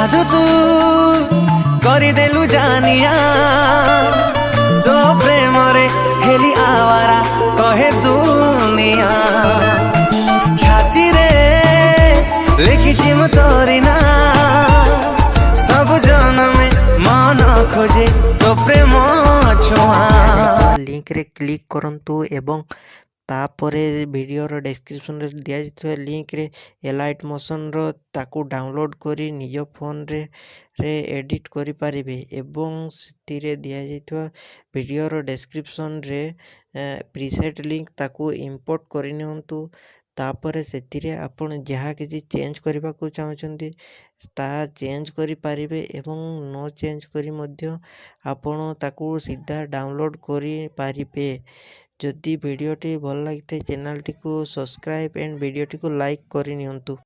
जादू तू କରିଦେଲୁ ଜାନିଆ तो प्रेम रे हेली आवारा कहे दुनिया छाती रे लिखी मु तोरी ना सब जन में मन खोजे तो प्रेम छुआ लिंक रे क्लिक करंतु एवं तापरे वीडियो डिस्क्रिप्शन रे दिया जाइथवा लिंक रे एलाइट मोशन रो ताकू डाउनलोड करी निज फोन रे एडिट करि पारिबे एवं सितिरे दिया जाइथवा वीडियो रो डिस्क्रिप्शन रे प्रीसेट लिंक ताकू इंपोर्ट करि नियंतु तापरे सेतिरे आपण जहा किछि चेंज करबा को चाहउछंती ता चेंज करि पारिबे एवं नो चेंज करि मध्य आपण ताकू सीधा डाउनलोड करि पारिबे। जदि वीडियोटी भल लगी चैनल टी को सब्सक्राइब एंड वीडियोटी को लाइक करि नियंतु।